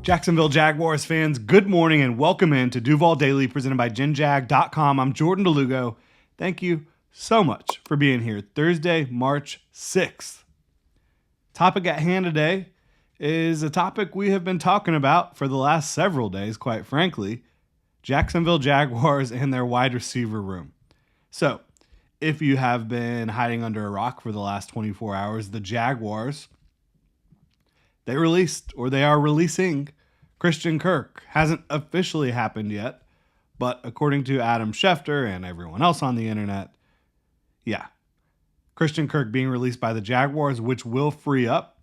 Jacksonville Jaguars fans, good morning and welcome in to Duval Daily presented by GenJag.com. I'm Jordan DeLugo. Thank you so much for being here. Thursday, March 6th. Topic at hand today is a topic we have been talking about for the last several days, quite frankly. Jacksonville Jaguars and their wide receiver room. So, if you have been hiding under a rock for the last 24 hours, the Jaguars, they are releasing Christian Kirk. Hasn't officially happened yet, but according to Adam Schefter and everyone else on the internet, Christian Kirk being released by the Jaguars, which will free up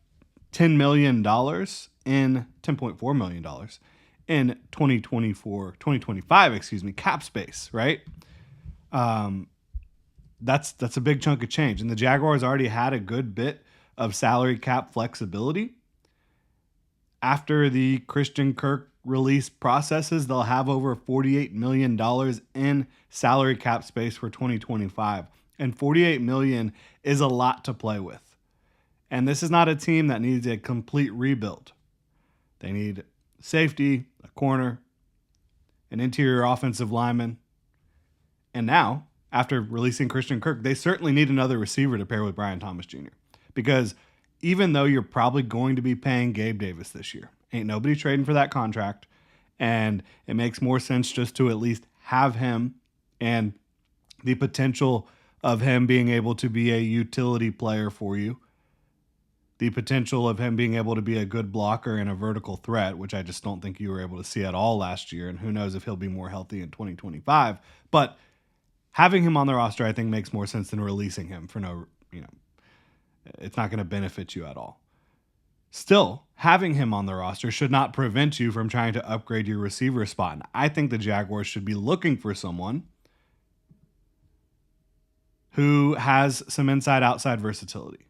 $10.4 million in 2025, cap space, right? That's a big chunk of change. And the Jaguars already had a good bit of salary cap flexibility. After the Christian Kirk release processes, they'll have over $48 million in salary cap space for 2025. And $48 million is a lot to play with. And this is not a team that needs a complete rebuild. They need safety, a corner, an interior offensive lineman. And now, after releasing Christian Kirk, they certainly need another receiver to pair with Brian Thomas Jr. Because even though you're probably going to be paying Gabe Davis this year, ain't nobody trading for that contract, and it makes more sense just to at least have him and the potential of him being able to be a utility player for you, the potential of him being able to be a good blocker and a vertical threat, which I just don't think you were able to see at all last year, and who knows if he'll be more healthy in 2025. But having him on the roster, I think, makes more sense than releasing him for it's not going to benefit you at all. Still, having him on the roster should not prevent you from trying to upgrade your receiver spot. And I think the Jaguars should be looking for someone who has some inside-outside versatility.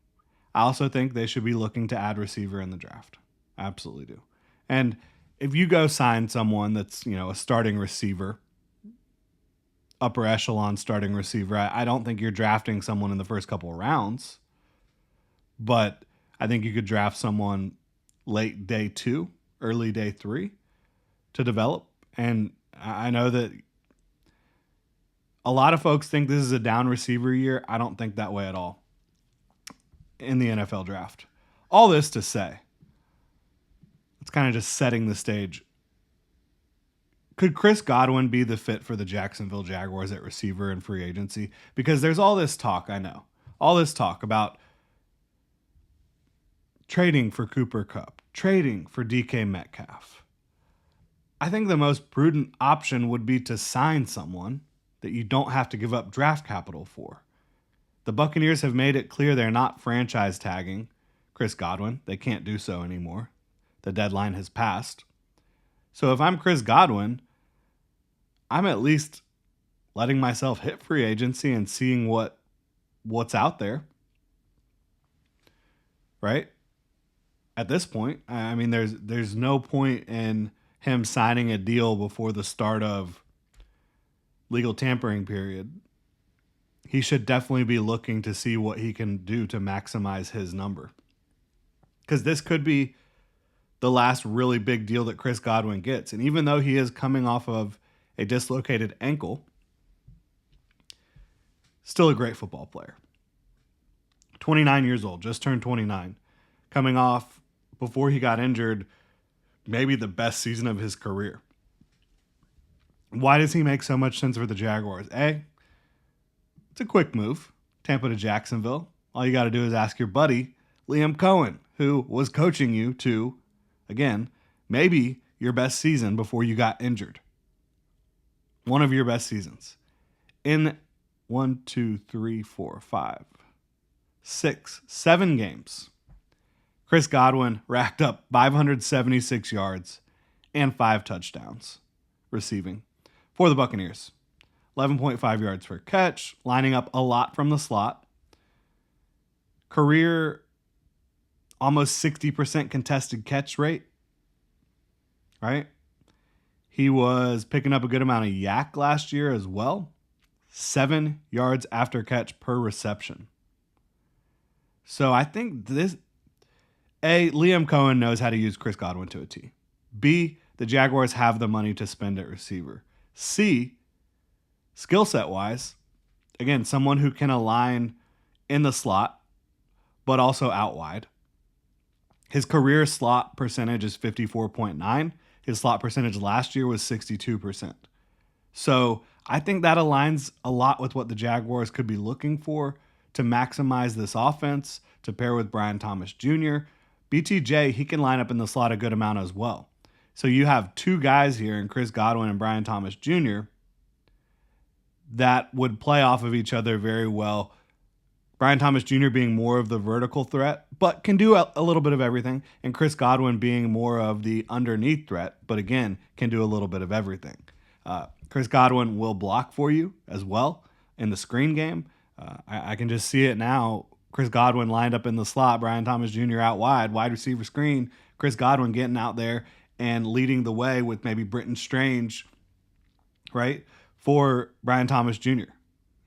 I also think they should be looking to add receiver in the draft. Absolutely do. And if you go sign someone that's, a starting receiver, upper echelon starting receiver, I don't think you're drafting someone in the first couple of rounds. But I think you could draft someone late day 2, early day 3 to develop. And I know that a lot of folks think this is a down receiver year. I don't think that way at all in the NFL draft. All this to say, it's kind of just setting the stage. Could Chris Godwin be the fit for the Jacksonville Jaguars at receiver and free agency? Because there's all this talk, I know, all this talk about trading for Cooper Kupp, trading for DK Metcalf. I think the most prudent option would be to sign someone that you don't have to give up draft capital for. The Buccaneers have made it clear they're not franchise tagging Chris Godwin. They can't do so anymore. The deadline has passed. So if I'm Chris Godwin, I'm at least letting myself hit free agency and seeing what's out there. Right? At this point, I mean, there's no point in him signing a deal before the start of legal tampering period. He should definitely be looking to see what he can do to maximize his number. Because this could be the last really big deal that Chris Godwin gets. And even though he is coming off of a dislocated ankle, still a great football player. 29 years old, just turned 29. Coming off, before he got injured, maybe the best season of his career. Why does he make so much sense for the Jaguars? A, it's a quick move. Tampa to Jacksonville. All you got to do is ask your buddy, Liam Cohen, who was coaching you to, again, maybe your best season before you got injured. One of your best seasons. In 7 games, Chris Godwin racked up 576 yards and 5 touchdowns receiving for the Buccaneers. 11.5 yards per catch, lining up a lot from the slot. Career almost 60% contested catch rate, right? He was picking up a good amount of yak last year as well. 7 yards after catch per reception. So I think Liam Cohen knows how to use Chris Godwin to a T. B, the Jaguars have the money to spend at receiver. C, skill set wise, again, someone who can align in the slot, but also out wide. His career slot percentage is 54.9. His slot percentage last year was 62%. So I think that aligns a lot with what the Jaguars could be looking for to maximize this offense, to pair with Brian Thomas Jr. BTJ, he can line up in the slot a good amount as well. So you have two guys here in Chris Godwin and Brian Thomas Jr. that would play off of each other very well. Brian Thomas Jr. being more of the vertical threat, but can do a little bit of everything. And Chris Godwin being more of the underneath threat, but again, can do a little bit of everything. Chris Godwin will block for you as well in the screen game. I can just see it now. Chris Godwin lined up in the slot, Brian Thomas Jr. out wide receiver screen. Chris Godwin getting out there and leading the way with maybe Britton Strange, right, for Brian Thomas Jr.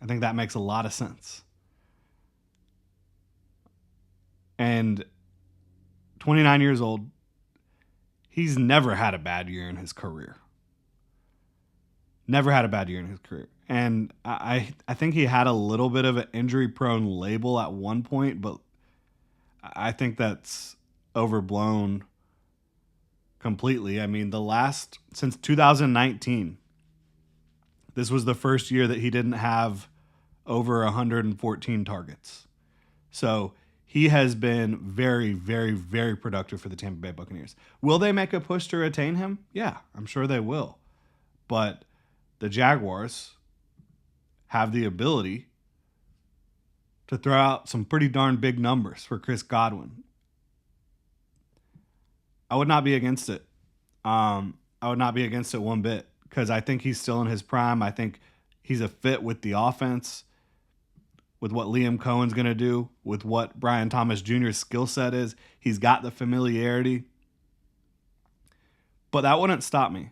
I think that makes a lot of sense. And 29 years old, he's never had a bad year in his career. Never had a bad year in his career. And I think he had a little bit of an injury-prone label at one point, but I think that's overblown completely. I mean, since 2019, this was the first year that he didn't have over 114 targets. So he has been very, very, very productive for the Tampa Bay Buccaneers. Will they make a push to retain him? Yeah, I'm sure they will. But the Jaguars have the ability to throw out some pretty darn big numbers for Chris Godwin. I would not be against it. I would not be against it one bit because I think he's still in his prime. I think he's a fit with the offense, with what Liam Cohen's going to do, with what Brian Thomas Jr.'s skill set is. He's got the familiarity. But that wouldn't stop me.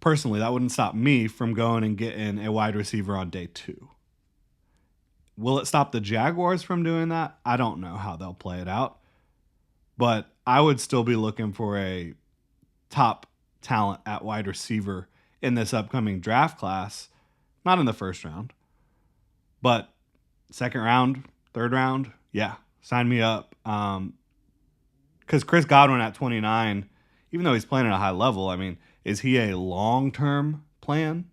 Personally, that wouldn't stop me from going and getting a wide receiver on day 2. Will it stop the Jaguars from doing that? I don't know how they'll play it out. But I would still be looking for a top talent at wide receiver in this upcoming draft class. Not in the first round, but second round, third round, yeah, sign me up. Because Chris Godwin at 29, even though he's playing at a high level, I mean, is he a long-term plan?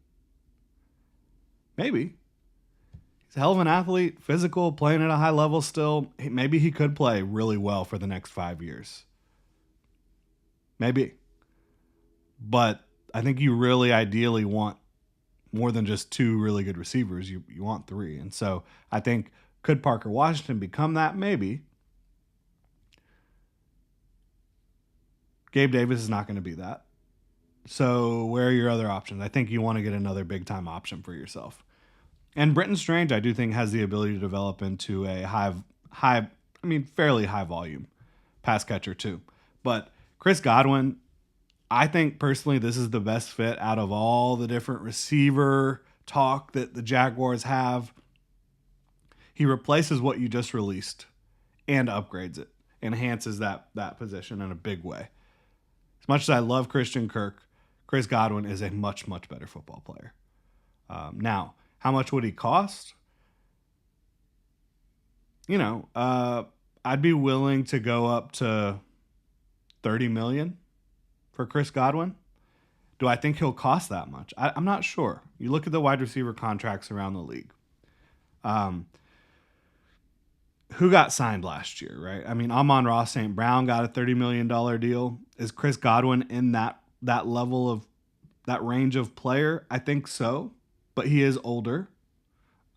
Maybe. He's a hell of an athlete, physical, playing at a high level still. Maybe he could play really well for the next 5 years. Maybe. But I think you really ideally want more than just 2 really good receivers. You want 3. And so I think, could Parker Washington become that? Maybe. Gabe Davis is not going to be that. So where are your other options? I think you want to get another big-time option for yourself. And Britton Strange, I do think, has the ability to develop into a fairly high volume pass catcher too. But Chris Godwin, I think personally this is the best fit out of all the different receiver talk that the Jaguars have. He replaces what you just released and upgrades it, enhances that position in a big way. As much as I love Christian Kirk, Chris Godwin is a much, much better football player. Now, how much would he cost? I'd be willing to go up to $30 million for Chris Godwin. Do I think he'll cost that much? I'm not sure. You look at the wide receiver contracts around the league. Who got signed last year, right? I mean, Amon-Ra St. Brown got a $30 million deal. Is Chris Godwin in that level of that range of player? I think so, but he is older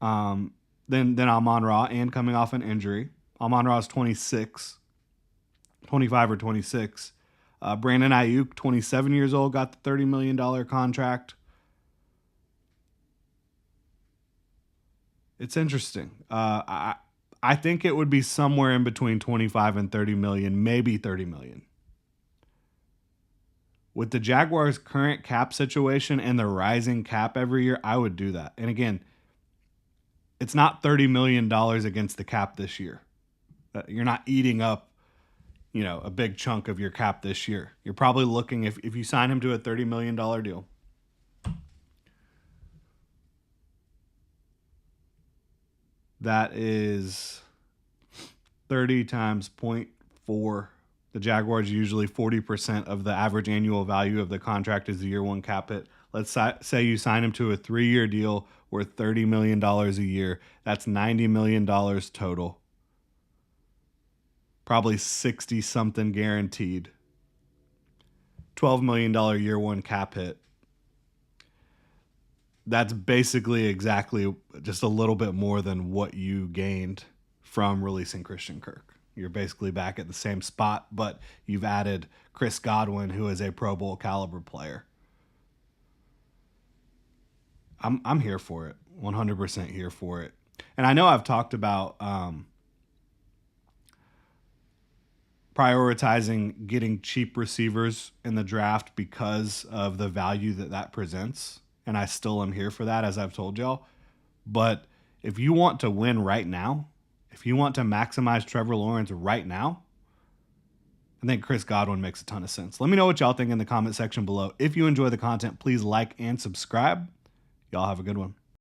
than Amon-Ra and coming off an injury. Amon-Ra is 25 or 26. Brandon Ayuk, 27 years old, got the $30 million contract. It's interesting. I think it would be somewhere in between 25 and 30 million, maybe 30 million. With the Jaguars' current cap situation and the rising cap every year, I would do that. And again, it's not $30 million against the cap this year. You're not eating up, a big chunk of your cap this year. You're probably looking, if you sign him to a $30 million deal, that is 30 times 0.4. The Jaguars usually 40% of the average annual value of the contract is the year one cap hit. Let's say you sign him to a 3-year deal worth $30 million a year. That's $90 million total. Probably 60 something guaranteed. $12 million year one cap hit. That's basically exactly just a little bit more than what you gained from releasing Christian Kirk. You're basically back at the same spot, but you've added Chris Godwin, who is a Pro Bowl caliber player. I'm here for it. 100% here for it. And I know I've talked about prioritizing getting cheap receivers in the draft because of the value that presents. And I still am here for that, as I've told y'all. But if you want to win right now, if you want to maximize Trevor Lawrence right now, I think Chris Godwin makes a ton of sense. Let me know what y'all think in the comment section below. If you enjoy the content, please like and subscribe. Y'all have a good one.